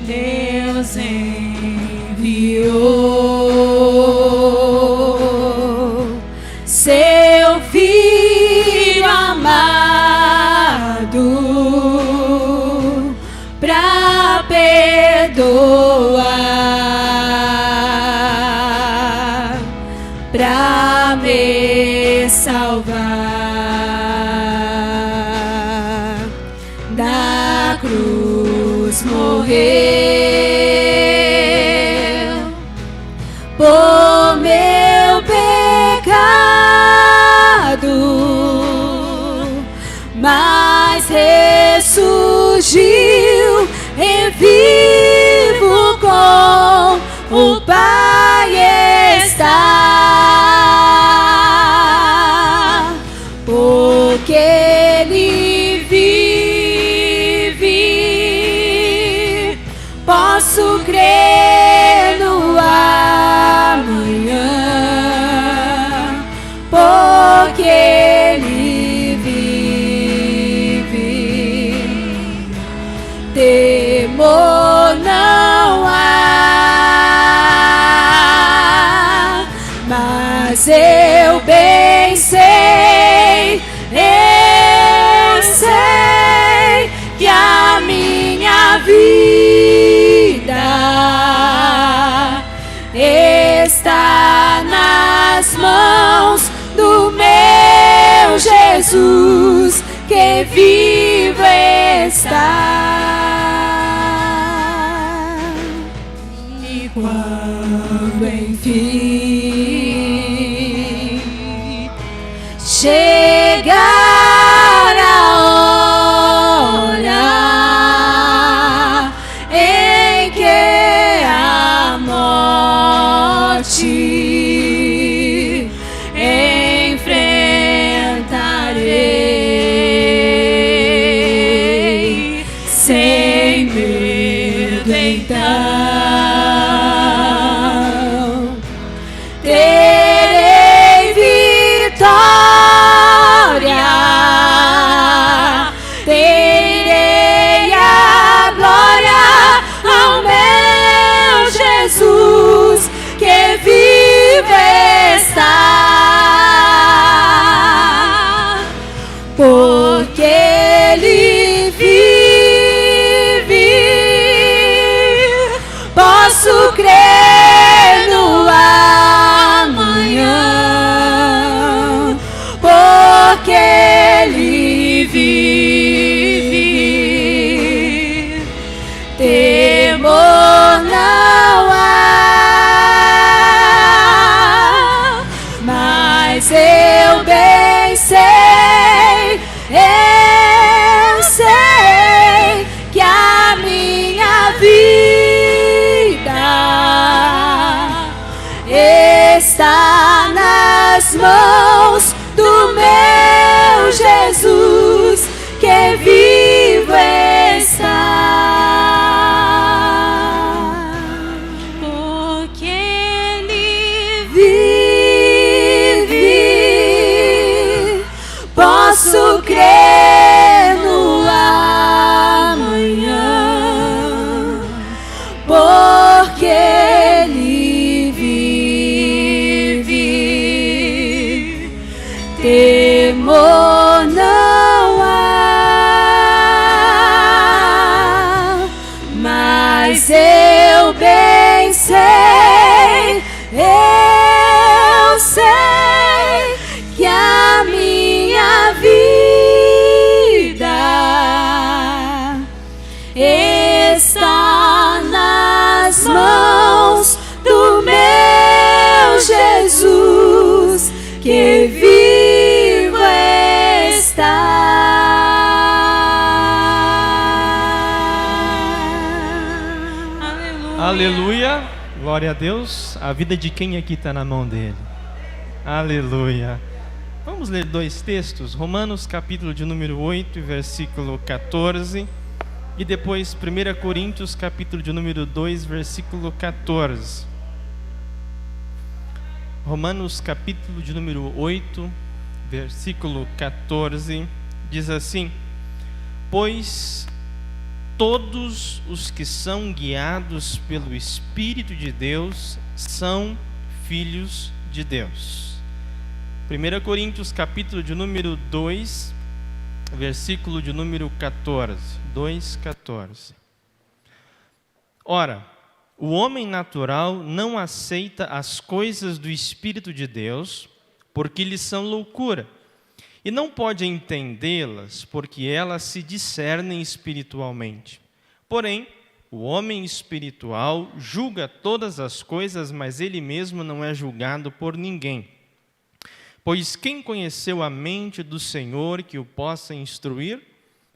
Deus enviou seu Filho amado pra perdoar, pra me salvar. Da cruz morreu por meu pecado, mas ressurgiu e vivo com o Pai está, porque Ele vive. Posso crer no amanhã, porque Ele vive. Temor não há, mas eu bem sei que a minha vida está nas mãos do meu Jesus, que vivo está. E quando enfim chegar a hora em que a morte enfrentarei sem medo, então terei vitória, terei a glória ao meu Jesus, que vive está, porque Ele vive. Posso crer no amanhã, porque Ele vive. Temor não há, mas eu bem sei, eu sei que a minha vida está nas mãos do meu Jesus, que vivo está, porque Ele vive. Posso crer no amanhã, porque Ele vive. Temor não há, mas eu bem sei, eu sei que a minha vida está nas mãos do meu Jesus, que vivo está. Aleluia, glória a Deus. A vida de quem aqui está na mão dele? Aleluia. Vamos ler dois textos, Romanos capítulo de número 8, versículo 14, e depois 1 Coríntios capítulo de número 2, versículo 14. Romanos capítulo de número 8, versículo 14, diz assim: Pois todos os que são guiados pelo Espírito de Deus são filhos de Deus. 1 Coríntios capítulo de número 2, versículo de número 14. 2:14. Ora, o homem natural não aceita as coisas do Espírito de Deus, porque lhes são loucura, e não pode entendê-las, porque elas se discernem espiritualmente. Porém, o homem espiritual julga todas as coisas, mas ele mesmo não é julgado por ninguém. Pois quem conheceu a mente do Senhor que o possa instruir?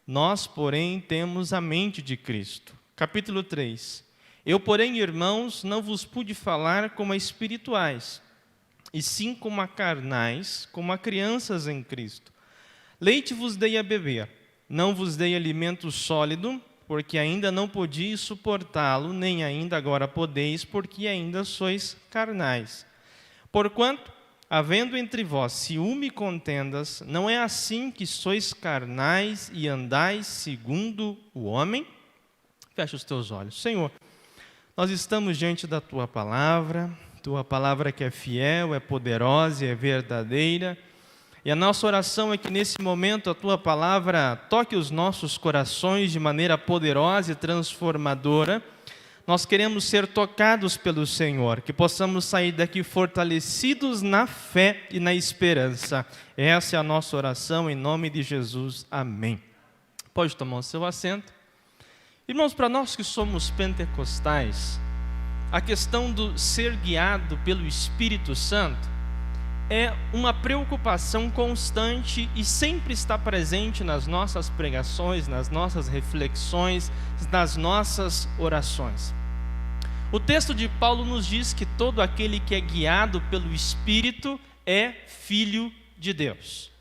Nós, porém, temos a mente de Cristo. Capítulo 3. Eu, porém, irmãos, não vos pude falar como a espirituais, e sim como a carnais, como a crianças em Cristo. Leite vos dei a beber, não vos dei alimento sólido, porque ainda não podíeis suportá-lo, nem ainda agora podeis, porque ainda sois carnais. Porquanto, havendo entre vós ciúme e contendas, não é assim que sois carnais e andais segundo o homem? Fecha os teus olhos. Senhor, nós estamos diante da Tua palavra que é fiel, é poderosa e é verdadeira. E a nossa oração é que nesse momento a Tua palavra toque os nossos corações de maneira poderosa e transformadora. Nós queremos ser tocados pelo Senhor, que possamos sair daqui fortalecidos na fé e na esperança. Essa é a nossa oração em nome de Jesus. Amém. Pode tomar o seu assento. Irmãos, para nós que somos pentecostais, a questão do ser guiado pelo Espírito Santo é uma preocupação constante e sempre está presente nas nossas pregações, nas nossas reflexões, nas nossas orações. O texto de Paulo nos diz que todo aquele que é guiado pelo Espírito é filho de Deus.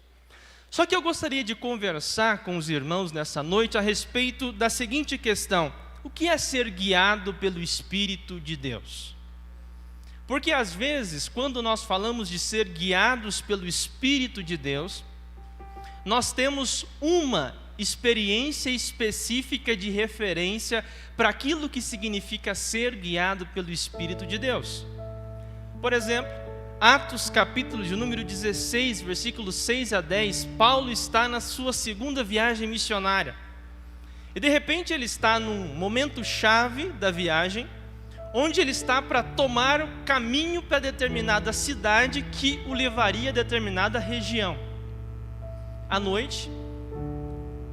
Só que eu gostaria de conversar com os irmãos nessa noite a respeito da seguinte questão: o que é ser guiado pelo Espírito de Deus? Porque às vezes, quando nós falamos de ser guiados pelo Espírito de Deus, nós temos uma experiência específica de referência para aquilo que significa ser guiado pelo Espírito de Deus. Por exemplo, Atos capítulo de número 16, versículos 6 a 10, Paulo está na sua segunda viagem missionária. E de repente ele está num momento chave da viagem, onde ele está para tomar o caminho para determinada cidade que o levaria a determinada região. À noite,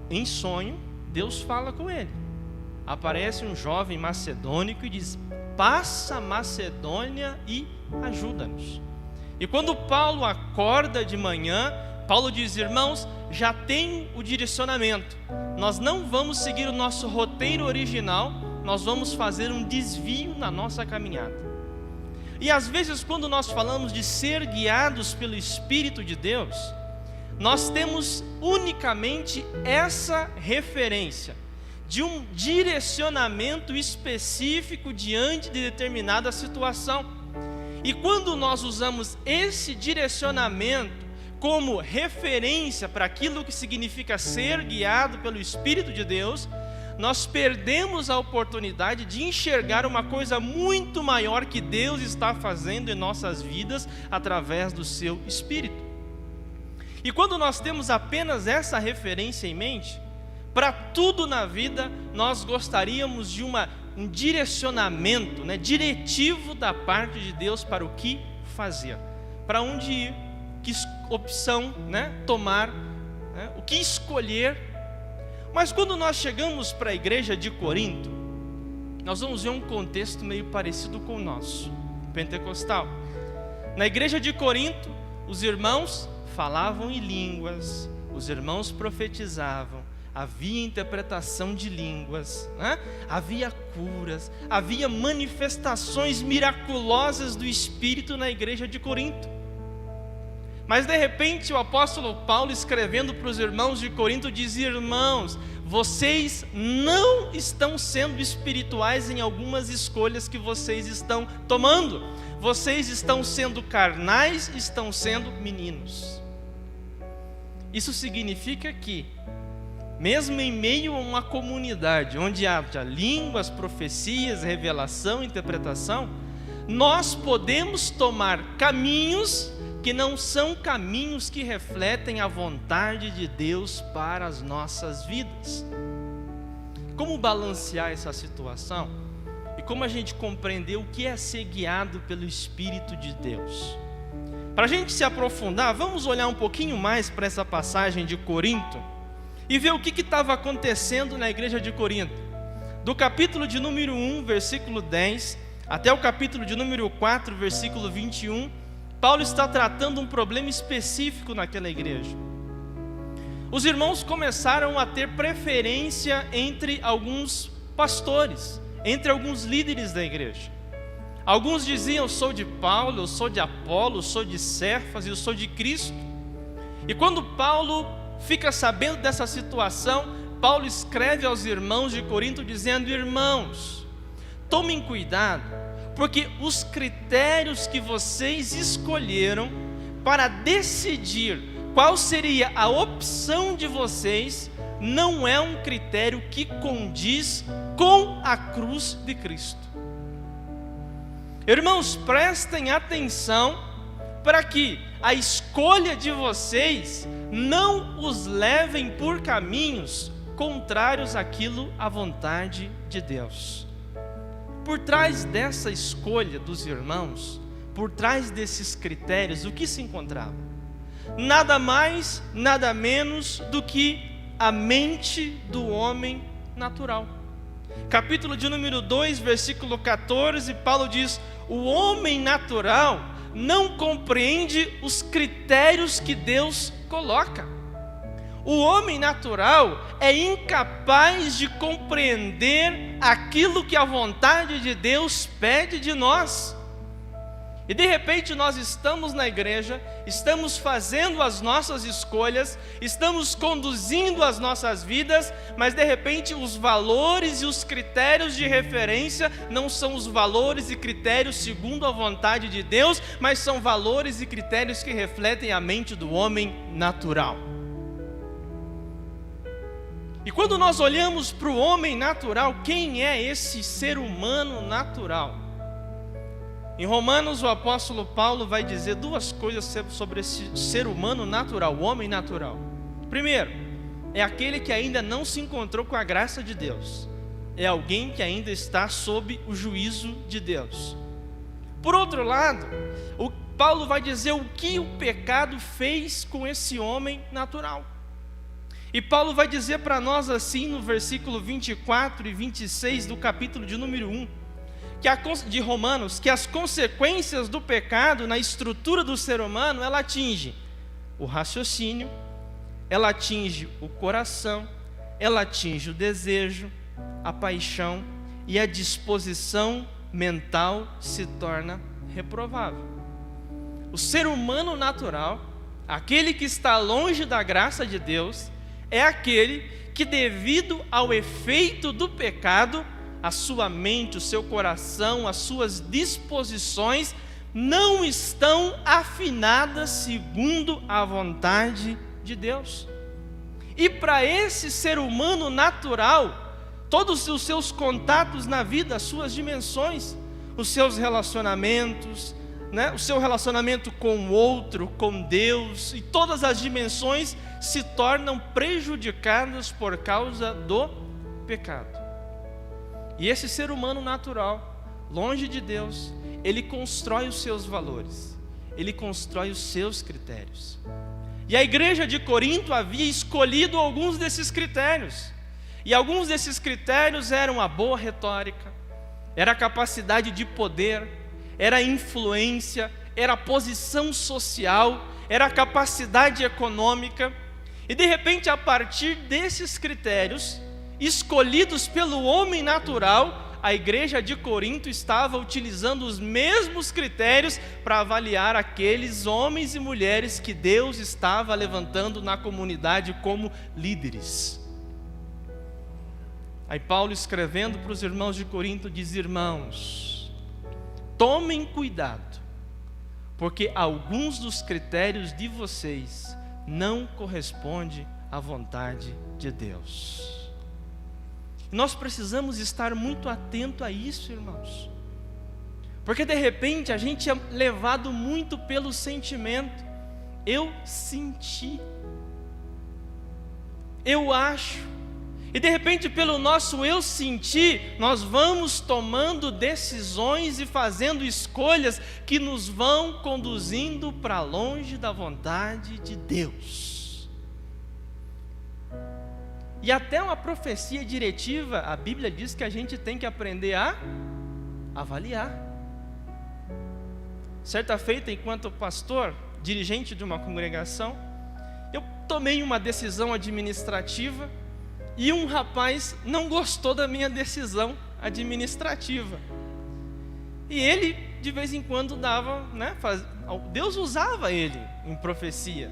em sonho, Deus fala com ele. Aparece um jovem macedônico e diz: passa a Macedônia e ajuda-nos. E quando Paulo acorda de manhã, Paulo diz: irmãos, já tenho o direcionamento. Nós não vamos seguir o nosso roteiro original, nós vamos fazer um desvio na nossa caminhada. E às vezes, quando nós falamos de ser guiados pelo Espírito de Deus, nós temos unicamente essa referência de um direcionamento específico diante de determinada situação. E quando nós usamos esse direcionamento como referência para aquilo que significa ser guiado pelo Espírito de Deus, nós perdemos a oportunidade de enxergar uma coisa muito maior que Deus está fazendo em nossas vidas através do seu Espírito. E quando nós temos apenas essa referência em mente, para tudo na vida nós gostaríamos de um direcionamento, diretivo da parte de Deus para o que fazer, para onde ir, que opção tomar, o que escolher. Mas quando nós chegamos para a igreja de Corinto, nós vamos ver um contexto meio parecido com o nosso, pentecostal. Na igreja de Corinto, os irmãos falavam em línguas, os irmãos profetizavam, havia interpretação de línguas, havia curas, havia manifestações miraculosas do Espírito na igreja de Corinto. Mas de repente o apóstolo Paulo, escrevendo para os irmãos de Corinto, dizia: irmãos, vocês não estão sendo espirituais em algumas escolhas que vocês estão tomando. Vocês estão sendo carnais, estão sendo meninos. Isso significa que, mesmo em meio a uma comunidade onde há línguas, profecias, revelação, interpretação, nós podemos tomar caminhos que não são caminhos que refletem a vontade de Deus para as nossas vidas. Como balancear essa situação? E como a gente compreender o que é ser guiado pelo Espírito de Deus? Para a gente se aprofundar, vamos olhar um pouquinho mais para essa passagem de Corinto e ver o que estava acontecendo na igreja de Corinto. Do capítulo de número 1, versículo 10, até o capítulo de número 4, versículo 21, Paulo está tratando um problema específico naquela igreja. Os irmãos começaram a ter preferência entre alguns pastores, entre alguns líderes da igreja. Alguns diziam: eu sou de Paulo, eu sou de Apolo, eu sou de Cefas e eu sou de Cristo. E quando Paulo fica sabendo dessa situação, Paulo escreve aos irmãos de Corinto dizendo: irmãos, tomem cuidado, porque os critérios que vocês escolheram para decidir qual seria a opção de vocês não é um critério que condiz com a cruz de Cristo. Irmãos, prestem atenção para que a escolha de vocês não os levem por caminhos contrários àquilo à vontade de Deus. Por trás dessa escolha dos irmãos, por trás desses critérios, o que se encontrava? Nada mais, nada menos do que a mente do homem natural. Capítulo de número 2, versículo 14, Paulo diz: o homem natural não compreende os critérios que Deus coloca. O homem natural é incapaz de compreender aquilo que a vontade de Deus pede de nós. E de repente nós estamos na igreja, estamos fazendo as nossas escolhas, estamos conduzindo as nossas vidas, mas de repente os valores e os critérios de referência não são os valores e critérios segundo a vontade de Deus, mas são valores e critérios que refletem a mente do homem natural. E quando nós olhamos para o homem natural, quem é esse ser humano natural? Em Romanos, o apóstolo Paulo vai dizer duas coisas sobre esse ser humano natural, o homem natural. Primeiro, é aquele que ainda não se encontrou com a graça de Deus. É alguém que ainda está sob o juízo de Deus. Por outro lado, Paulo vai dizer o que o pecado fez com esse homem natural. E Paulo vai dizer para nós assim no versículo 24 e 26 do capítulo de número 1, de Romanos, que as consequências do pecado na estrutura do ser humano, ela atinge o raciocínio, ela atinge o coração, ela atinge o desejo, a paixão, e a disposição mental se torna reprovável. O ser humano natural, aquele que está longe da graça de Deus, é aquele que, devido ao efeito do pecado, a sua mente, o seu coração, as suas disposições não estão afinadas segundo a vontade de Deus. E para esse ser humano natural, todos os seus contatos na vida, as suas dimensões, os seus relacionamentos, o seu relacionamento com o outro, com Deus, e todas as dimensões se tornam prejudicadas por causa do pecado. E esse ser humano natural, longe de Deus, ele constrói os seus valores, ele constrói os seus critérios. E a igreja de Corinto havia escolhido alguns desses critérios. E alguns desses critérios eram a boa retórica, era a capacidade de poder, era a influência, era a posição social, era a capacidade econômica. E de repente, a partir desses critérios, escolhidos pelo homem natural, a igreja de Corinto estava utilizando os mesmos critérios para avaliar aqueles homens e mulheres que Deus estava levantando na comunidade como líderes. Aí Paulo, escrevendo para os irmãos de Corinto, diz: irmãos, tomem cuidado, porque alguns dos critérios de vocês não correspondem a vontade de Deus. Nós precisamos estar muito atento a isso, irmãos. Porque de repente a gente é levado muito pelo sentimento. Eu senti, eu acho, e de repente pelo nosso eu sentir, nós vamos tomando decisões e fazendo escolhas que nos vão conduzindo para longe da vontade de Deus. E até uma profecia diretiva, a Bíblia diz que a gente tem que aprender a avaliar. Certa feita, enquanto pastor, dirigente de uma congregação, eu tomei uma decisão administrativa e um rapaz não gostou da minha decisão administrativa. E ele, de vez em quando, dava, Deus usava ele em profecia.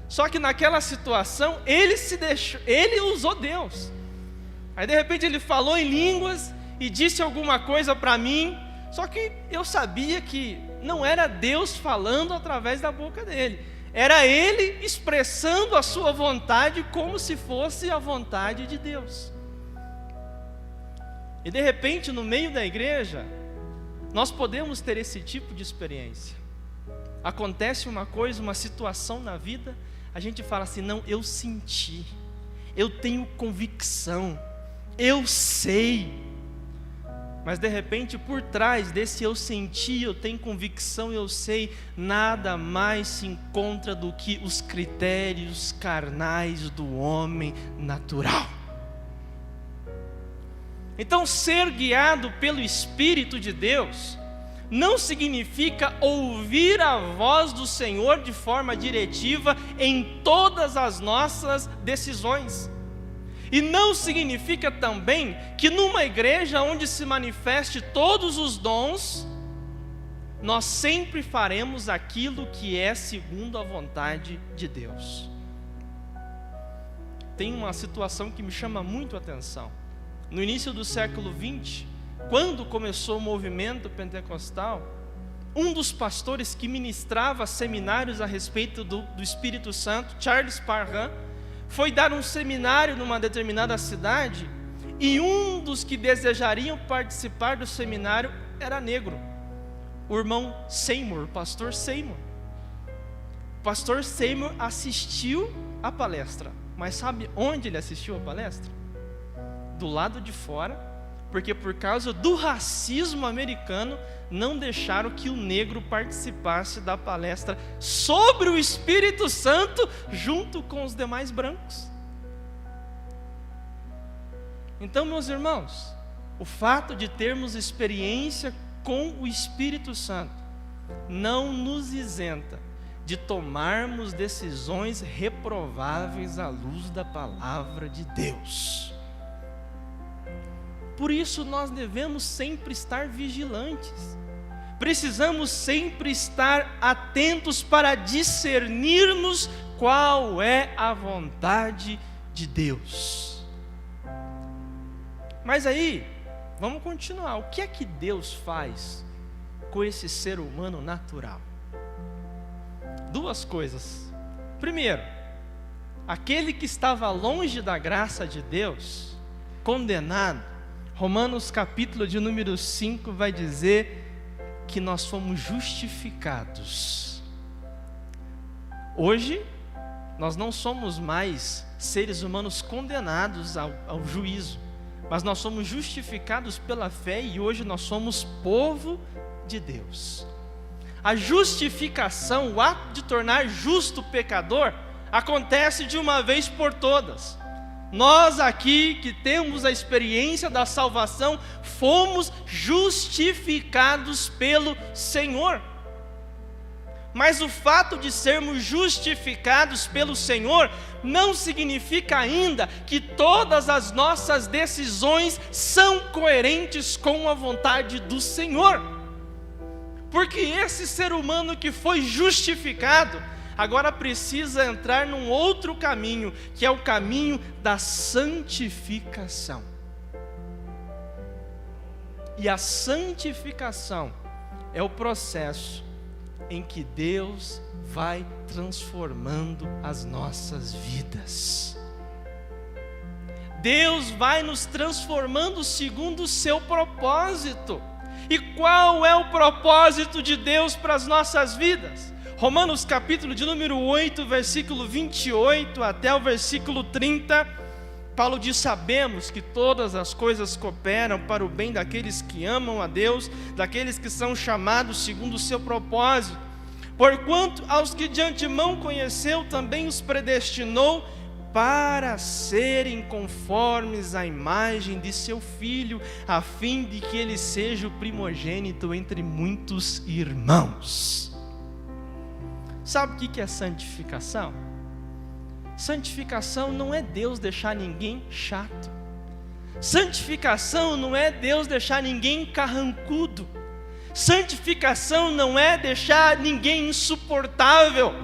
Só que naquela situação, ele usou Deus. Aí de repente ele falou em línguas e disse alguma coisa para mim, só que eu sabia que não era Deus falando através da boca dele, era ele expressando a sua vontade como se fosse a vontade de Deus. E de repente, no meio da igreja, nós podemos ter esse tipo de experiência. Acontece uma coisa, uma situação na vida, a gente fala assim: não, eu senti, eu tenho convicção, eu sei. Mas de repente, por trás desse eu senti, eu tenho convicção, eu sei, nada mais se encontra do que os critérios carnais do homem natural. Então, ser guiado pelo Espírito de Deus não significa ouvir a voz do Senhor de forma diretiva em todas as nossas decisões. E não significa também que numa igreja onde se manifeste todos os dons, nós sempre faremos aquilo que é segundo a vontade de Deus. Tem uma situação que me chama muito a atenção. No início do século XX, quando começou o movimento pentecostal, um dos pastores que ministrava seminários a respeito do Espírito Santo, Charles Parham, foi dar um seminário numa determinada cidade, e um dos que desejariam participar do seminário era negro, o irmão Seymour, o pastor Seymour. O pastor Seymour assistiu a palestra, mas sabe onde ele assistiu a palestra? Do lado de fora, porque por causa do racismo americano, não deixaram que o negro participasse da palestra sobre o Espírito Santo junto com os demais brancos. Então, meus irmãos, o fato de termos experiência com o Espírito Santo não nos isenta de tomarmos decisões reprováveis à luz da palavra de Deus. Por isso nós devemos sempre estar vigilantes. Precisamos sempre estar atentos para discernirmos qual é a vontade de Deus. Mas aí, vamos continuar. O que é que Deus faz com esse ser humano natural? Duas coisas. Primeiro, aquele que estava longe da graça de Deus, condenado, Romanos capítulo de número 5 vai dizer que nós fomos justificados. Hoje, nós não somos mais seres humanos condenados ao juízo, mas nós somos justificados pela fé e hoje nós somos povo de Deus. A justificação, o ato de tornar justo o pecador, acontece de uma vez por todas. Nós aqui que temos a experiência da salvação, fomos justificados pelo Senhor. Mas o fato de sermos justificados pelo Senhor não significa ainda que todas as nossas decisões são coerentes com a vontade do Senhor. Porque esse ser humano que foi justificado, agora precisa entrar num outro caminho, que é o caminho da santificação. E a santificação é o processo em que Deus vai transformando as nossas vidas. Deus vai nos transformando segundo o seu propósito. E qual é o propósito de Deus para as nossas vidas? Romanos capítulo de número 8, versículo 28 até o versículo 30, Paulo diz: sabemos que todas as coisas cooperam para o bem daqueles que amam a Deus, daqueles que são chamados segundo o seu propósito. Porquanto aos que de antemão conheceu, também os predestinou para serem conformes à imagem de seu Filho, a fim de que ele seja o primogênito entre muitos irmãos. Sabe o que é santificação? Santificação não é Deus deixar ninguém chato. Santificação não é Deus deixar ninguém carrancudo. Santificação não é deixar ninguém insuportável.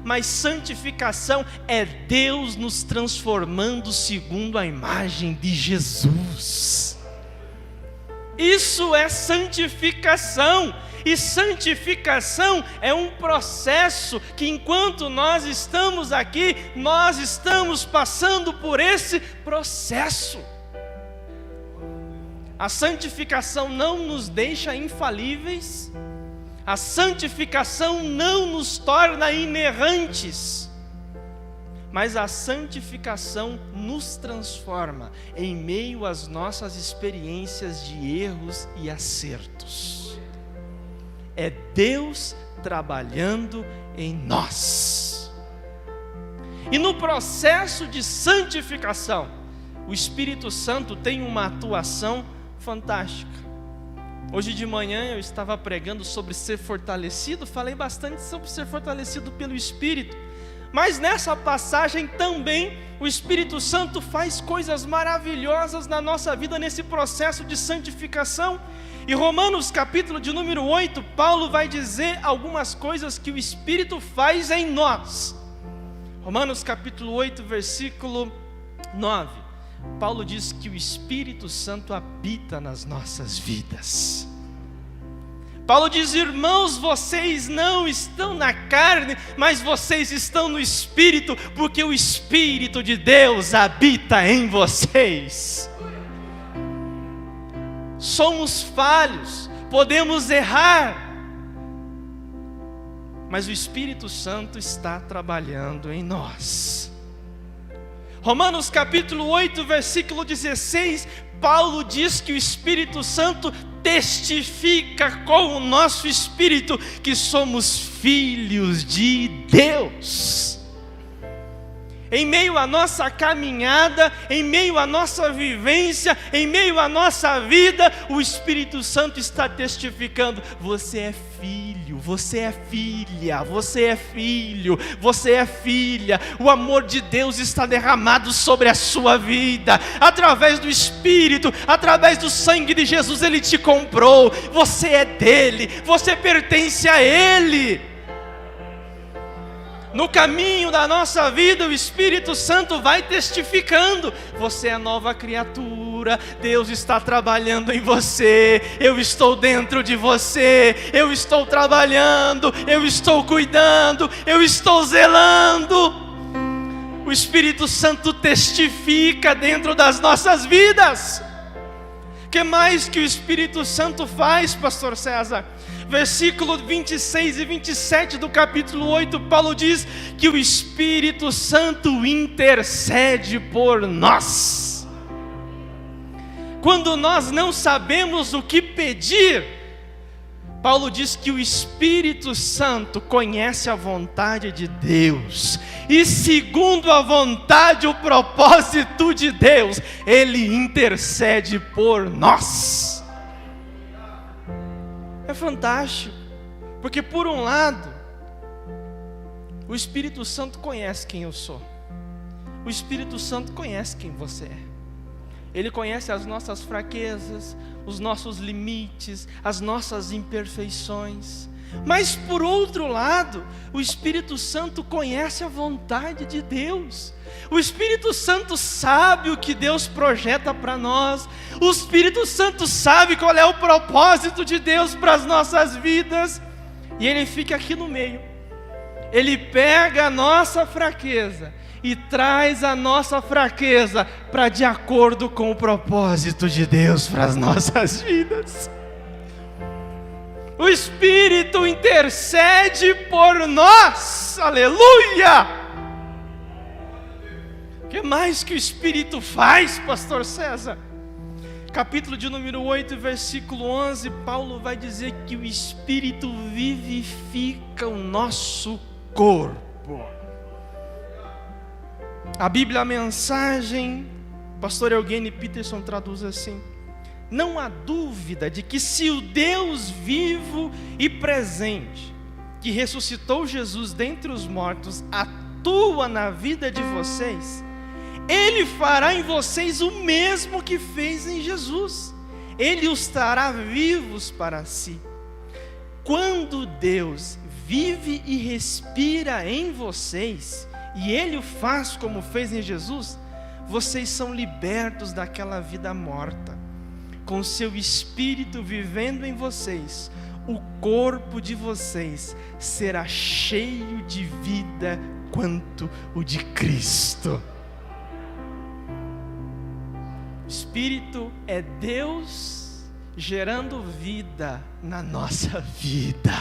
Mas santificação é Deus nos transformando segundo a imagem de Jesus. Isso é santificação. E santificação é um processo que, enquanto nós estamos aqui, nós estamos passando por esse processo. A santificação não nos deixa infalíveis. A santificação não nos torna inerrantes, mas a santificação nos transforma em meio às nossas experiências de erros e acertos. É Deus trabalhando em nós. E no processo de santificação, o Espírito Santo tem uma atuação fantástica. Hoje de manhã eu estava pregando sobre ser fortalecido, falei bastante sobre ser fortalecido pelo Espírito, mas nessa passagem também o Espírito Santo faz coisas maravilhosas na nossa vida nesse processo de santificação. Em Romanos capítulo de número 8, Paulo vai dizer algumas coisas que o Espírito faz em nós. Romanos capítulo 8, versículo 9. Paulo diz que o Espírito Santo habita nas nossas vidas. Paulo diz: irmãos, vocês não estão na carne, mas vocês estão no Espírito, porque o Espírito de Deus habita em vocês. Somos falhos, podemos errar, mas o Espírito Santo está trabalhando em nós. Romanos capítulo 8, versículo 16, Paulo diz que o Espírito Santo testifica com o nosso espírito que somos filhos de Deus. Em meio à nossa caminhada, em meio à nossa vivência, em meio à nossa vida, o Espírito Santo está testificando: você é filho, você é filha, você é filho, você é filha. O amor de Deus está derramado sobre a sua vida, através do Espírito, através do sangue de Jesus. Ele te comprou, você é dele, você pertence a Ele. No caminho da nossa vida, o Espírito Santo vai testificando: você é nova criatura, Deus está trabalhando em você, eu estou dentro de você, eu estou trabalhando, eu estou cuidando, eu estou zelando. O Espírito Santo testifica dentro das nossas vidas. O que mais que o Espírito Santo faz, pastor César? Versículo 26 e 27 do capítulo 8, Paulo diz que o Espírito Santo intercede por nós. Quando nós não sabemos o que pedir, Paulo diz que o Espírito Santo conhece a vontade de Deus, e segundo a vontade, o propósito de Deus, Ele intercede por nós. É fantástico, porque por um lado, o Espírito Santo conhece quem eu sou, o Espírito Santo conhece quem você é, Ele conhece as nossas fraquezas, os nossos limites, as nossas imperfeições. Mas por outro lado, o Espírito Santo conhece a vontade de Deus. O Espírito Santo sabe o que Deus projeta para nós. O Espírito Santo sabe qual é o propósito de Deus para as nossas vidas. E Ele fica aqui no meio. Ele pega a nossa fraqueza e traz a nossa fraqueza para de acordo com o propósito de Deus para as nossas vidas. O Espírito intercede por nós, aleluia! O que mais que o Espírito faz, pastor César? Capítulo de número 8, versículo 11, Paulo vai dizer que o Espírito vivifica o nosso corpo. A Bíblia, a mensagem, pastor Eugene Peterson traduz assim: não há dúvida de que se o Deus vivo e presente, que ressuscitou Jesus dentre os mortos, atua na vida de vocês, Ele fará em vocês o mesmo que fez em Jesus. Ele os trará vivos para si. Quando Deus vive e respira em vocês, e Ele o faz como fez em Jesus, vocês são libertos daquela vida morta. Com seu Espírito vivendo em vocês, o corpo de vocês será cheio de vida quanto o de Cristo. Espírito é Deus gerando vida na nossa vida.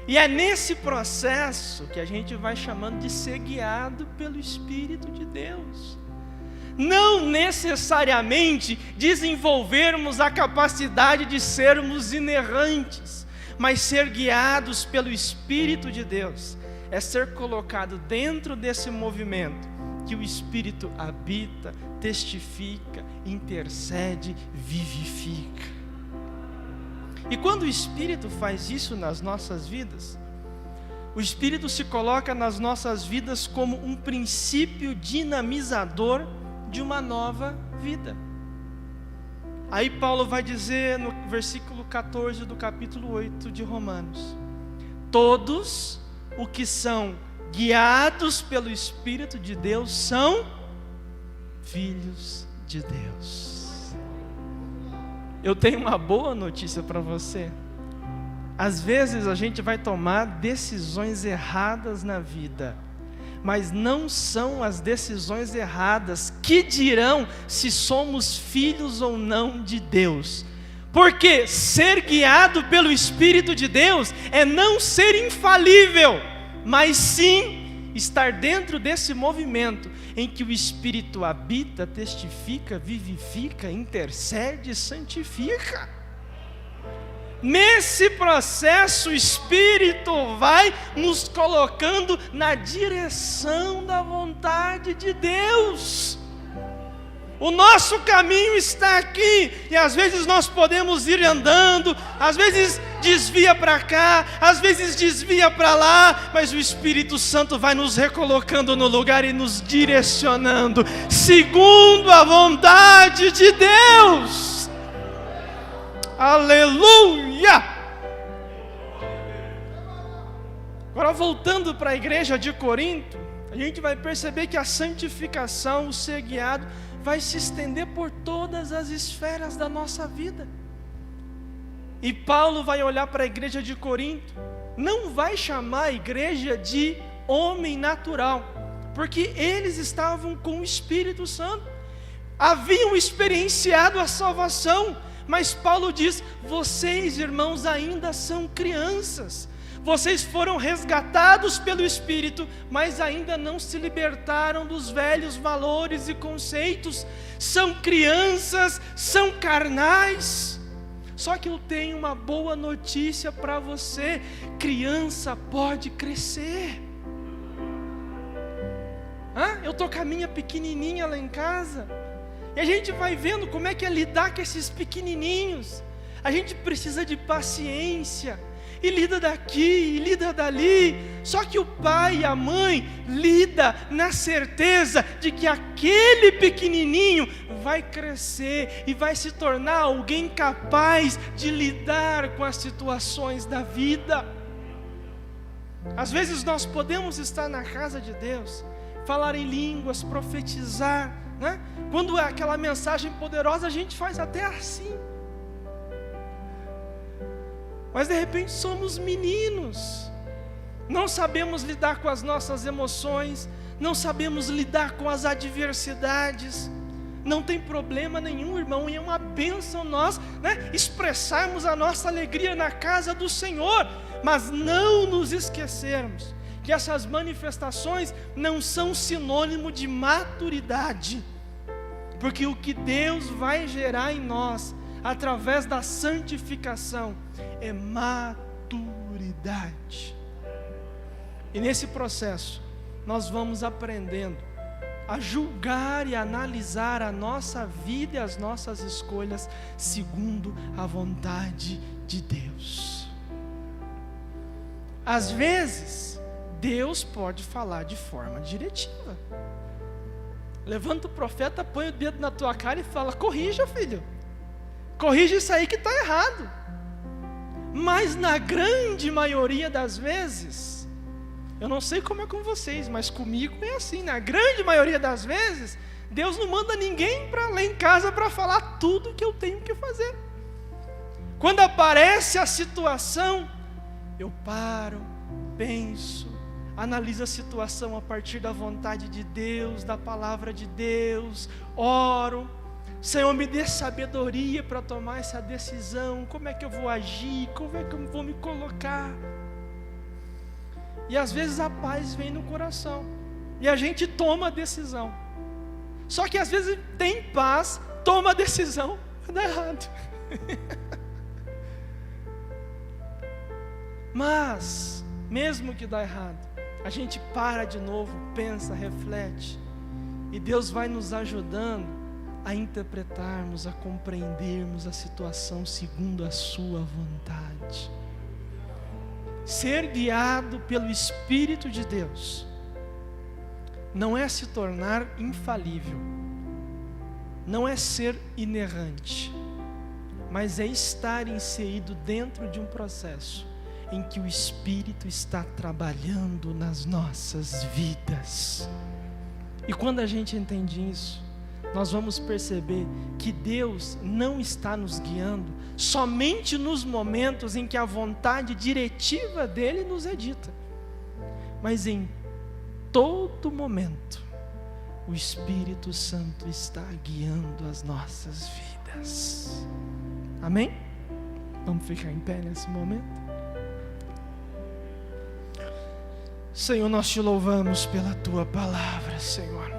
E é nesse processo que a gente vai chamando de ser guiado pelo Espírito de Deus. Não necessariamente desenvolvermos a capacidade de sermos inerrantes, mas ser guiados pelo Espírito de Deus é ser colocado dentro desse movimento que o Espírito habita, testifica, intercede, vivifica. E quando o Espírito faz isso nas nossas vidas, o Espírito se coloca nas nossas vidas como um princípio dinamizador de uma nova vida. Aí Paulo vai dizer no versículo 14 do capítulo 8 de Romanos: todos os que são guiados pelo Espírito de Deus são filhos de Deus. Eu tenho uma boa notícia para você. Às vezes a gente vai tomar decisões erradas na vida, mas não são as decisões erradas que dirão se somos filhos ou não de Deus. Porque ser guiado pelo Espírito de Deus é não ser infalível, mas sim estar dentro desse movimento em que o Espírito habita, testifica, vivifica, intercede, santifica. Nesse processo, o Espírito vai nos colocando na direção da vontade de Deus. O nosso caminho está aqui, e às vezes nós podemos ir andando, às vezes desvia para cá, às vezes desvia para lá, mas o Espírito Santo vai nos recolocando no lugar e nos direcionando, segundo a vontade de Deus. Aleluia! Agora, voltando para a igreja de Corinto, a gente vai perceber que a santificação, o ser guiado, vai se estender por todas as esferas da nossa vida. E Paulo vai olhar para a igreja de Corinto, não vai chamar a igreja de homem natural, porque eles estavam com o Espírito Santo, haviam experienciado a salvação, mas Paulo diz: vocês, irmãos, ainda são crianças. Vocês foram resgatados pelo Espírito, mas ainda não se libertaram dos velhos valores e conceitos. São crianças, são carnais. Só que eu tenho uma boa notícia para você: criança pode crescer. Eu estou com a minha pequenininha lá em casa, e a gente vai vendo como é que é lidar com esses pequenininhos. A gente precisa de paciência, e lida daqui, e lida dali. Só que o pai e a mãe lida na certeza de que aquele pequenininho vai crescer e vai se tornar alguém capaz de lidar com as situações da vida. Às vezes nós podemos estar na casa de Deus, falar em línguas, profetizar, né? Quando é aquela mensagem poderosa, a gente faz até assim. Mas de repente somos meninos, não sabemos lidar com as nossas emoções, não sabemos lidar com as adversidades. Não tem problema nenhum, irmão, e é uma bênção nós, expressarmos a nossa alegria na casa do Senhor, mas não nos esquecermos que essas manifestações não são sinônimo de maturidade, porque o que Deus vai gerar em nós, através da santificação, é maturidade. E nesse processo, nós vamos aprendendo a julgar e analisar a nossa vida e as nossas escolhas segundo a vontade de Deus. Às vezes, Deus pode falar de forma diretiva. Levanta o profeta, põe o dedo na tua cara e fala: corrija, filho, corrija isso aí que está errado. Mas na grande maioria das vezes, eu não sei como é com vocês, mas comigo é assim. Na grande maioria das vezes, Deus não manda ninguém para lá em casa para falar tudo que eu tenho que fazer. Quando aparece a situação, eu paro, penso, analiso a situação a partir da vontade de Deus, da palavra de Deus, oro. Senhor, me dê sabedoria para tomar essa decisão. Como é que eu vou agir? Como é que eu vou me colocar? E às vezes a paz vem no coração e a gente toma a decisão. Só que às vezes tem paz, toma a decisão, dá errado. Mas, mesmo que dá errado, a gente para de novo, pensa, reflete, e Deus vai nos ajudando a interpretarmos, a compreendermos a situação segundo a sua vontade. Ser guiado pelo Espírito de Deus não é se tornar infalível, não é ser inerrante, mas é estar inserido dentro de um processo em que o Espírito está trabalhando nas nossas vidas. E quando a gente entende isso, nós vamos perceber que Deus não está nos guiando somente nos momentos em que a vontade diretiva dele nos é dita, mas em todo momento o Espírito Santo está guiando as nossas vidas. Amém? Vamos ficar em pé nesse momento? Senhor, nós te louvamos pela tua palavra, Senhor.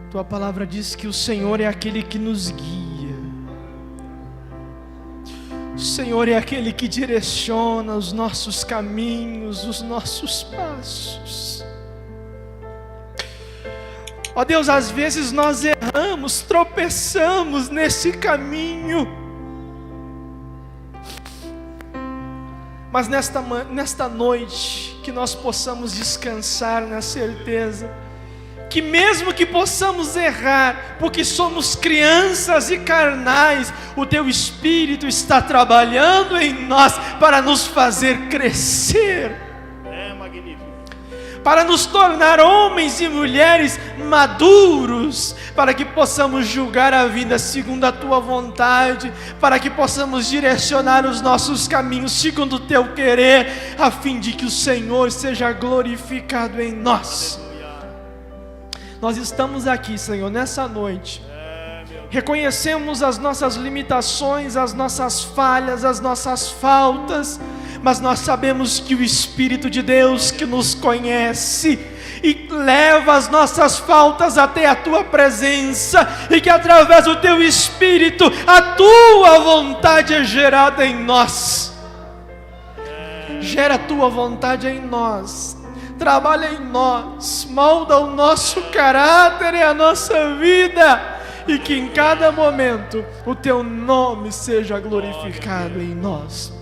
Tua palavra diz que o Senhor é aquele que nos guia. O Senhor é aquele que direciona os nossos caminhos, os nossos passos. Ó Deus, às vezes nós erramos, tropeçamos nesse caminho. Mas nesta noite, que nós possamos descansar na certeza que mesmo que possamos errar, porque somos crianças e carnais, o Teu Espírito está trabalhando em nós para nos fazer crescer. É magnífico. Para nos tornar homens e mulheres maduros, para que possamos julgar a vida segundo a Tua vontade, para que possamos direcionar os nossos caminhos segundo o Teu querer, a fim de que o Senhor seja glorificado em nós. Nós estamos aqui, Senhor, nessa noite, reconhecemos as nossas limitações, as nossas falhas, as nossas faltas, mas nós sabemos que o Espírito de Deus que nos conhece e leva as nossas faltas até a Tua presença, e que através do Teu Espírito a Tua vontade é gerada em nós. Gera a Tua vontade em nós, trabalha em nós, molda o nosso caráter e a nossa vida, e que em cada momento o Teu nome seja glorificado em nós.